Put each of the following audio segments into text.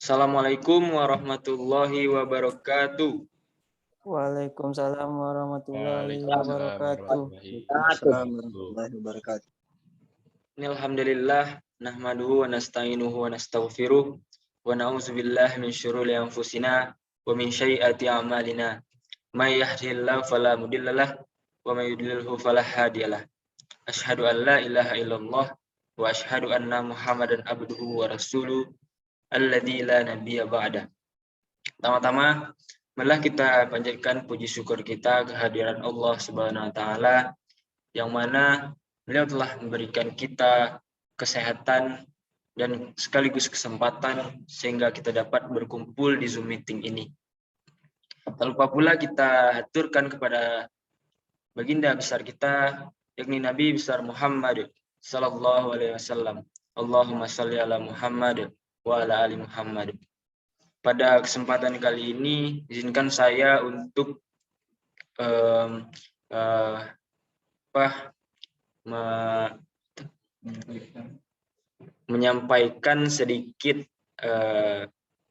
Assalamualaikum warahmatullahi wabarakatuh. Waalaikumsalam warahmatullahi Waalaikumsalam wabarakatuh. warahmatullahi Waalaikumsalam wabarakatuh. warahmatullahi wabarakatuh. Alhamdulillah nahmaduhu wa nasta'inuhu wa nastaghfiruh wa na'udzubillahi min syururi anfusina wa min sayyiati a'malina. May yahdihillahu fala mudhillalah wa may yudlilhu fala hadiyalah. Asyhadu an la ilaha illallah wa asyhadu anna Muhammadan abduhu wa rasuluh alladzi la nabiyya ba'da. Pertama-tama marilah kita panjatkan puji syukur kita kehadiran Allah Subhanahu wa taala yang mana beliau telah memberikan kita kesehatan dan sekaligus kesempatan sehingga kita dapat berkumpul di Zoom meeting ini. Tak lupa pula kita haturkan kepada baginda besar kita yakni Nabi besar Muhammad sallallahu alaihi wasallam. Allahumma shalli ala Muhammad wa ala ali Muhammad. Pada kesempatan kali ini izinkan saya untuk menyampaikan sedikit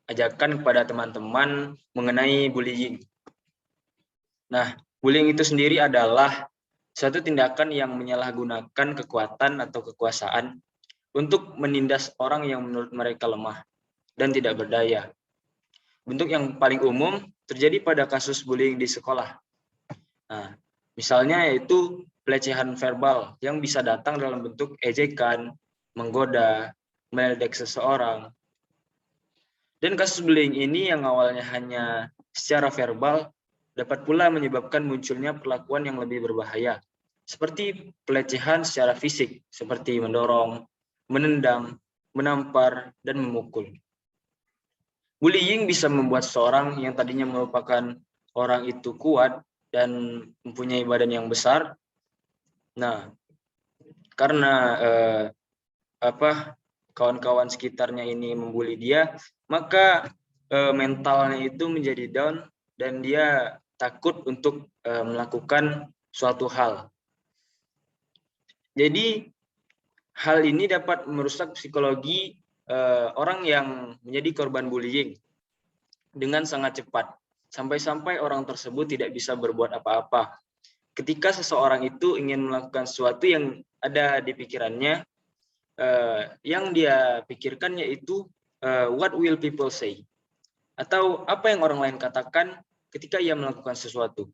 ajakan kepada teman-teman mengenai bullying. Nah, bullying itu sendiri adalah suatu tindakan yang menyalahgunakan kekuatan atau kekuasaan untuk menindas orang yang menurut mereka lemah dan tidak berdaya. Bentuk yang paling umum terjadi pada kasus bullying di sekolah. Nah, misalnya yaitu pelecehan verbal yang bisa datang dalam bentuk ejekan, menggoda, meledek seseorang. Dan kasus bullying ini yang awalnya hanya secara verbal dapat pula menyebabkan munculnya perlakuan yang lebih berbahaya, seperti pelecehan secara fisik, seperti mendorong, menendang, menampar, dan memukul. Bullying bisa membuat seorang yang tadinya merupakan orang itu kuat dan mempunyai badan yang besar. Nah, karena kawan-kawan sekitarnya ini membuli dia, maka mentalnya itu menjadi down dan dia takut untuk melakukan suatu hal. Jadi hal ini dapat merusak psikologi orang yang menjadi korban bullying dengan sangat cepat, sampai-sampai orang tersebut tidak bisa berbuat apa-apa. Ketika seseorang itu ingin melakukan sesuatu yang ada di pikirannya, yang dia pikirkan yaitu what will people say, atau apa yang orang lain katakan ketika ia melakukan sesuatu.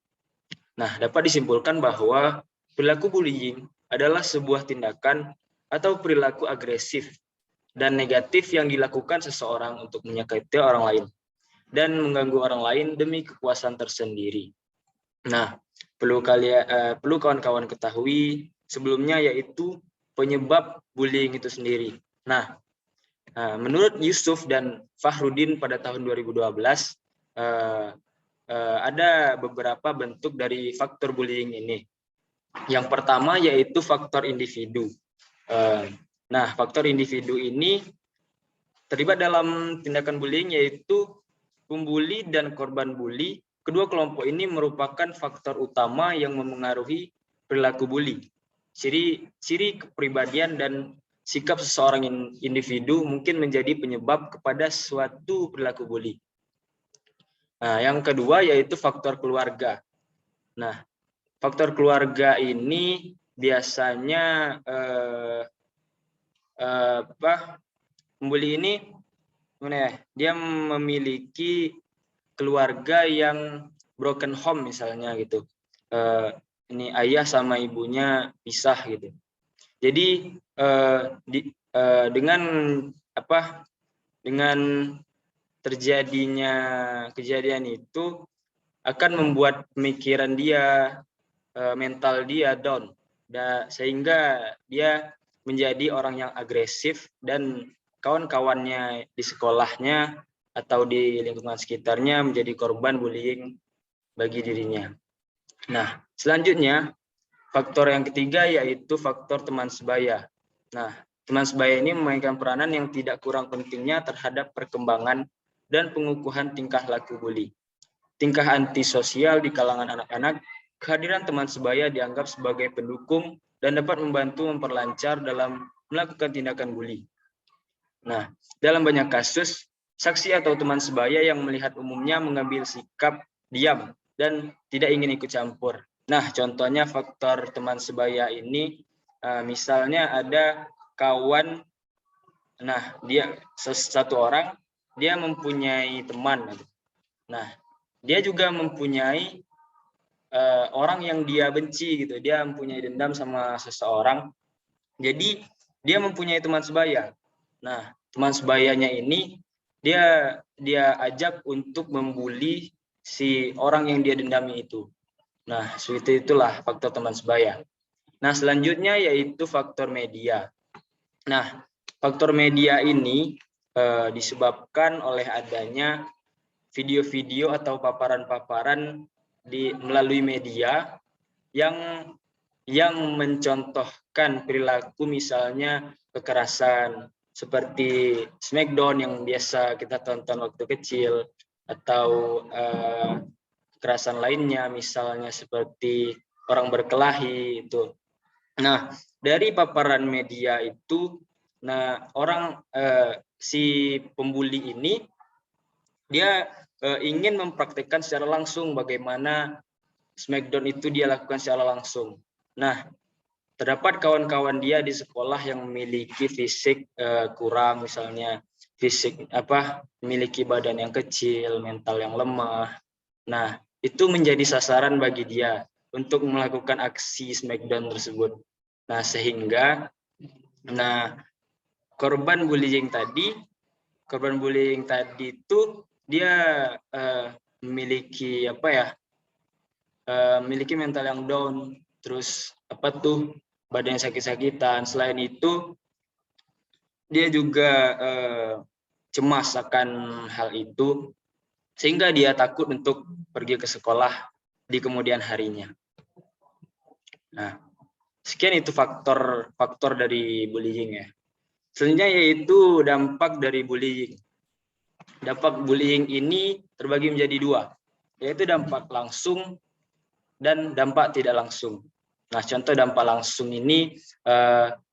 Nah, dapat disimpulkan bahwa perilaku bullying adalah sebuah tindakan atau perilaku agresif dan negatif yang dilakukan seseorang untuk menyakiti orang lain dan mengganggu orang lain demi kepuasan tersendiri. Nah, perlu kawan-kawan ketahui sebelumnya yaitu penyebab bullying itu sendiri. Nah, menurut Yusuf dan Fahrudin pada tahun 2012 ada beberapa bentuk dari faktor bullying ini. Yang pertama yaitu faktor individu. Nah, faktor individu ini terlibat dalam tindakan bullying yaitu pembuli dan korban bully. Kedua kelompok ini merupakan faktor utama yang memengaruhi perilaku bully. Ciri kepribadian dan sikap seseorang individu mungkin menjadi penyebab kepada suatu perilaku bully. Nah, yang kedua yaitu faktor keluarga. Nah, faktor keluarga ini biasanya pembuli ini dia memiliki keluarga yang broken home misalnya gitu. Ini ayah sama ibunya pisah gitu. Jadi dengan terjadinya kejadian itu akan membuat pemikiran dia, mental dia down, sehingga dia menjadi orang yang agresif dan kawan-kawannya di sekolahnya atau di lingkungan sekitarnya menjadi korban bullying bagi dirinya. Nah, selanjutnya faktor yang ketiga yaitu faktor teman sebaya. Nah, teman sebaya ini memainkan peranan yang tidak kurang pentingnya terhadap perkembangan dan pengukuhan tingkah laku bully. Tingkah antisosial di kalangan anak-anak, kehadiran teman sebaya dianggap sebagai pendukung dan dapat membantu memperlancar dalam melakukan tindakan bully. Nah, dalam banyak kasus, saksi atau teman sebaya yang melihat umumnya mengambil sikap diam dan tidak ingin ikut campur. Nah, contohnya faktor teman sebaya ini, misalnya ada kawan, nah dia satu orang, dia mempunyai teman. Nah, dia juga mempunyai orang yang dia benci gitu. Dia mempunyai dendam sama seseorang. Jadi dia mempunyai teman sebaya. Nah, teman sebayanya ini dia ajak untuk membuli si orang yang dia dendami itu. Nah, seperti itulah faktor teman sebaya. Nah, selanjutnya yaitu faktor media. Nah, faktor media ini disebabkan oleh adanya video-video atau paparan-paparan melalui media yang mencontohkan perilaku misalnya kekerasan seperti Smackdown yang biasa kita tonton waktu kecil, atau kekerasan lainnya misalnya seperti orang berkelahi itu. Nah, dari paparan media itu, nah si pembuli ini dia ingin mempraktikkan secara langsung bagaimana Smackdown itu dia lakukan secara langsung. Nah, terdapat kawan-kawan dia di sekolah yang memiliki fisik kurang, misalnya memiliki badan yang kecil, mental yang lemah. Nah, itu menjadi sasaran bagi dia untuk melakukan aksi Smackdown tersebut. Nah, sehingga korban bullying tadi itu dia memiliki memiliki mental yang down, terus badannya sakit-sakitan. Selain itu dia juga cemas akan hal itu, sehingga dia takut untuk pergi ke sekolah di kemudian harinya. Nah, sekian itu faktor dari bullying ya. Selanjutnya yaitu dampak dari bullying. Dampak bullying ini terbagi menjadi dua, yaitu dampak langsung dan dampak tidak langsung. Nah, contoh dampak langsung ini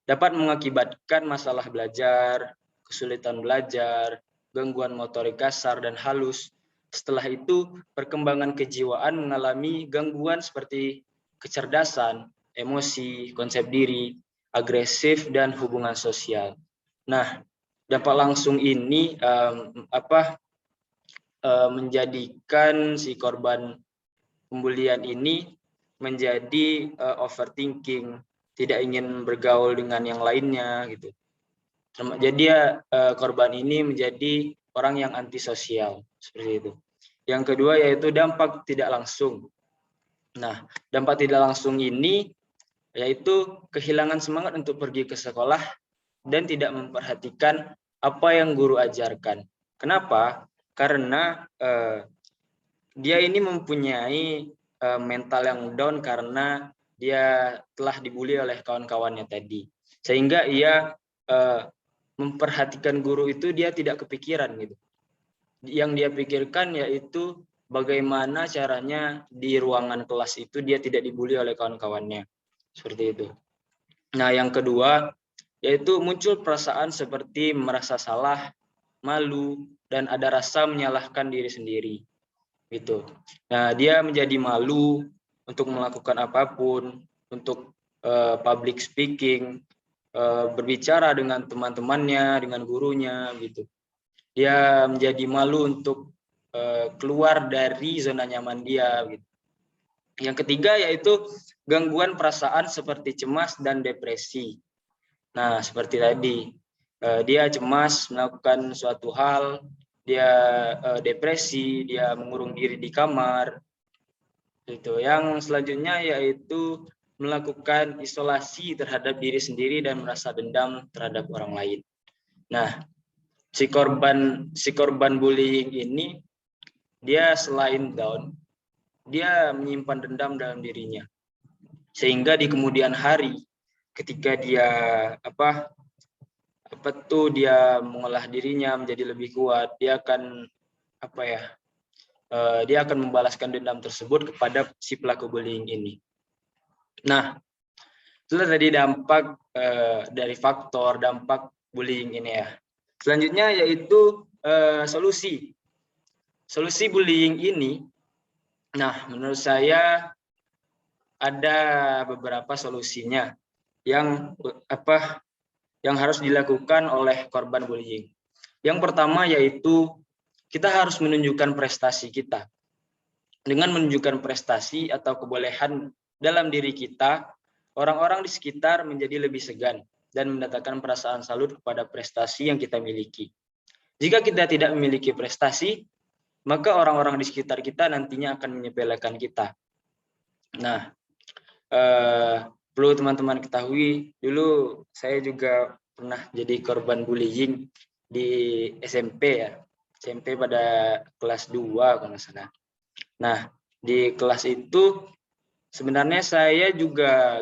dapat mengakibatkan masalah belajar, kesulitan belajar, gangguan motorik kasar dan halus. Setelah itu, perkembangan kejiwaan mengalami gangguan seperti kecerdasan, emosi, konsep diri, agresif, dan hubungan sosial. Nah, dampak langsung ini menjadikan si korban pembulian ini menjadi overthinking, tidak ingin bergaul dengan yang lainnya gitu. Jadi korban ini menjadi orang yang antisosial, seperti itu. Yang kedua yaitu dampak tidak langsung. Nah, dampak tidak langsung ini yaitu kehilangan semangat untuk pergi ke sekolah dan tidak memperhatikan apa yang guru ajarkan. Kenapa? Karena dia ini mempunyai mental yang down karena dia telah dibully oleh kawan-kawannya tadi, sehingga ia memperhatikan guru itu dia tidak kepikiran gitu. Yang dia pikirkan yaitu bagaimana caranya di ruangan kelas itu dia tidak dibully oleh kawan-kawannya, seperti itu. Nah, yang kedua yaitu muncul perasaan seperti merasa salah, malu, dan ada rasa menyalahkan diri sendiri. Gitu. Nah, dia menjadi malu untuk melakukan apapun, untuk public speaking, berbicara dengan teman-temannya, dengan gurunya, gitu. Dia menjadi malu untuk keluar dari zona nyaman dia. Gitu. Yang ketiga yaitu gangguan perasaan seperti cemas dan depresi. Nah, seperti tadi, dia cemas melakukan suatu hal, dia depresi, dia mengurung diri di kamar. Itu. Yang selanjutnya yaitu melakukan isolasi terhadap diri sendiri dan merasa dendam terhadap orang lain. Nah, si korban bullying ini dia selain down, dia menyimpan dendam dalam dirinya. Sehingga di kemudian hari ketika dia dia mengolah dirinya menjadi lebih kuat, dia akan dia akan membalaskan dendam tersebut kepada si pelaku bullying ini. Nah, itulah tadi dampak dari faktor dampak bullying ini ya. Selanjutnya yaitu solusi bullying ini. Nah, menurut saya ada beberapa solusinya yang harus dilakukan oleh korban bullying. Yang pertama yaitu kita harus menunjukkan prestasi kita. Dengan menunjukkan prestasi atau kebolehan dalam diri kita, orang-orang di sekitar menjadi lebih segan dan mendatangkan perasaan salut kepada prestasi yang kita miliki. Jika kita tidak memiliki prestasi, maka orang-orang di sekitar kita nantinya akan menyepelekan kita. Nah, perlu teman-teman ketahui, dulu saya juga pernah jadi korban bullying di SMP ya. SMP pada kelas 2 kalau nggak salah. Nah, di kelas itu sebenarnya saya juga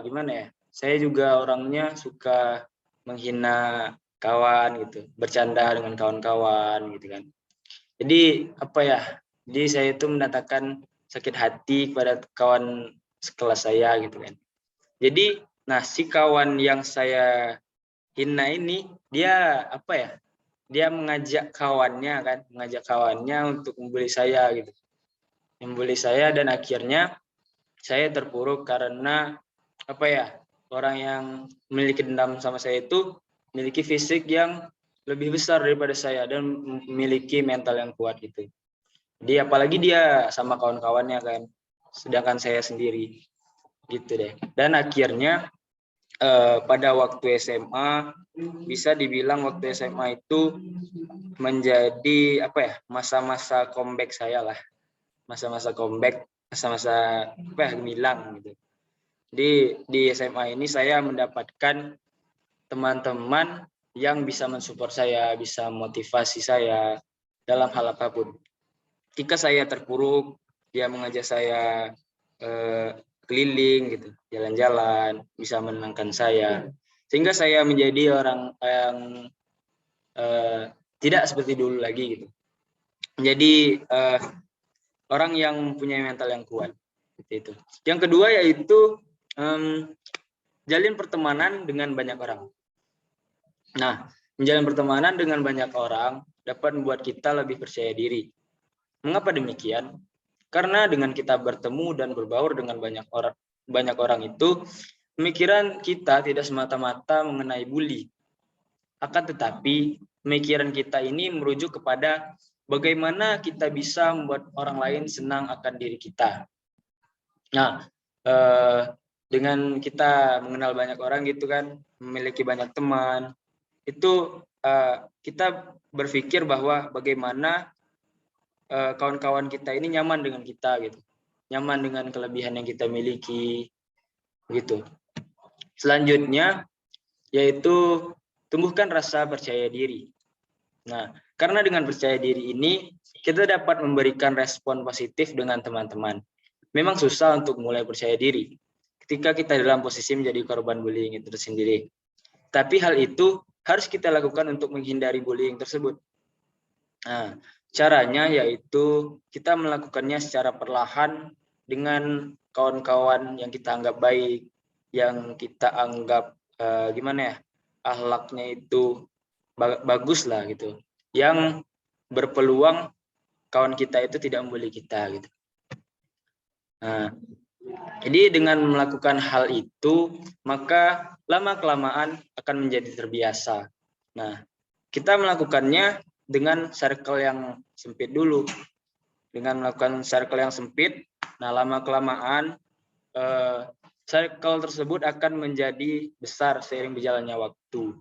saya juga orangnya suka menghina kawan gitu, bercanda dengan kawan-kawan gitu kan. Jadi jadi saya itu mendatangkan sakit hati kepada kawan sekelas saya gitu kan. Jadi, si kawan yang saya hina ini dia dia mengajak kawannya untuk membuli saya gitu. Membuli saya dan akhirnya saya terpuruk karena orang yang memiliki dendam sama saya itu memiliki fisik yang lebih besar daripada saya dan memiliki mental yang kuat gitu. Jadi apalagi dia sama kawan-kawannya kan, sedangkan saya sendiri gitu deh. Dan akhirnya pada waktu SMA, bisa dibilang waktu SMA itu menjadi masa-masa comeback saya lah. Masa-masa comeback, masa-masa gemilang gitu. Di SMA ini saya mendapatkan teman-teman yang bisa mensupport saya, bisa motivasi saya dalam hal apapun. Ketika saya terpuruk, dia mengajak saya keliling gitu, jalan-jalan, bisa menenangkan saya, sehingga saya menjadi orang yang tidak seperti dulu lagi gitu. Menjadi orang yang mempunyai mental yang kuat. Seperti itu. Yang kedua yaitu jalin pertemanan dengan banyak orang. Nah, menjalin pertemanan dengan banyak orang dapat membuat kita lebih percaya diri. Mengapa demikian? Karena dengan kita bertemu dan berbaur dengan banyak orang itu, pemikiran kita tidak semata-mata mengenai bully. Akan tetapi, pemikiran kita ini merujuk kepada bagaimana kita bisa membuat orang lain senang akan diri kita. Nah, dengan kita mengenal banyak orang gitu kan, memiliki banyak teman, itu kita berpikir bahwa bagaimana kawan-kawan kita ini nyaman dengan kita gitu, nyaman dengan kelebihan yang kita miliki gitu. Selanjutnya yaitu tumbuhkan rasa percaya diri. Nah, karena dengan percaya diri ini kita dapat memberikan respon positif dengan teman-teman. Memang susah untuk mulai percaya diri ketika kita dalam posisi menjadi korban bullying itu sendiri. Tapi hal itu harus kita lakukan untuk menghindari bullying tersebut. Nah, caranya yaitu kita melakukannya secara perlahan dengan kawan-kawan yang kita anggap baik, yang kita anggap akhlaknya itu bagus lah gitu, yang berpeluang kawan kita itu tidak membuli kita gitu. Nah, jadi dengan melakukan hal itu maka lama-kelamaan akan menjadi terbiasa. Nah, kita melakukannya dengan circle yang sempit dulu. Dengan melakukan circle yang sempit, nah lama-kelamaan circle tersebut akan menjadi besar seiring berjalannya waktu.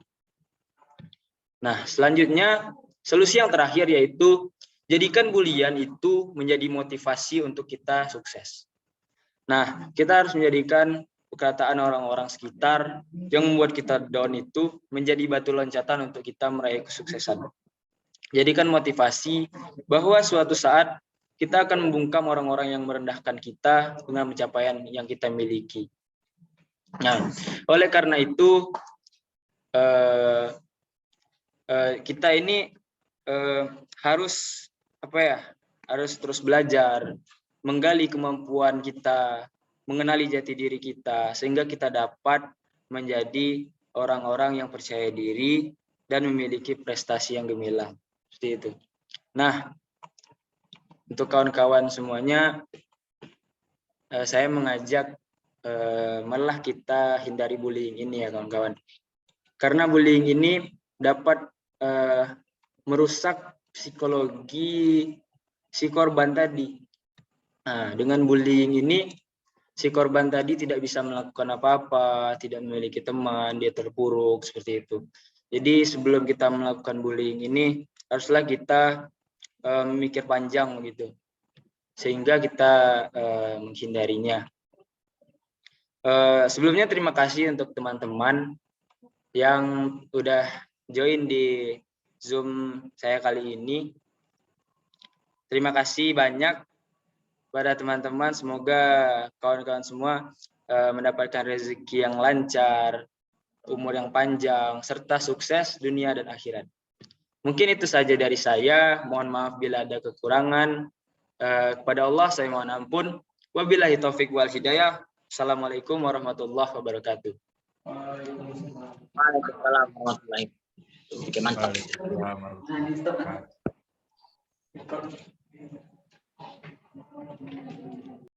Nah, selanjutnya solusi yang terakhir yaitu jadikan bulian itu menjadi motivasi untuk kita sukses. Nah, kita harus menjadikan perkataan orang-orang sekitar yang membuat kita down itu menjadi batu loncatan untuk kita meraih kesuksesan. Jadikan motivasi bahwa suatu saat kita akan membungkam orang-orang yang merendahkan kita dengan pencapaian yang kita miliki. Nah, oleh karena itu kita ini harus harus terus belajar, menggali kemampuan kita, mengenali jati diri kita, sehingga kita dapat menjadi orang-orang yang percaya diri dan memiliki prestasi yang gemilang. Seperti itu. Nah, untuk kawan-kawan semuanya, saya mengajak malah kita hindari bullying ini ya kawan-kawan. Karena bullying ini dapat merusak psikologi si korban tadi. Nah, dengan bullying ini si korban tadi tidak bisa melakukan apa-apa, tidak memiliki teman, dia terpuruk seperti itu. Jadi sebelum kita melakukan bullying ini, haruslah kita memikir panjang gitu, sehingga kita menghindarinya. Sebelumnya terima kasih untuk teman-teman yang udah join di Zoom saya kali ini. Terima kasih banyak pada teman-teman. Semoga kawan-kawan semua mendapatkan rezeki yang lancar, umur yang panjang, serta sukses dunia dan akhirat. Mungkin itu saja dari saya. Mohon maaf bila ada kekurangan. Kepada Allah saya mohon ampun. Wabillahi taufik wal hidayah. Assalamualaikum warahmatullahi wabarakatuh. Waalaikumsalam warahmatullahi wabarakatuh. Oke, mantap. Waalaikumsalam.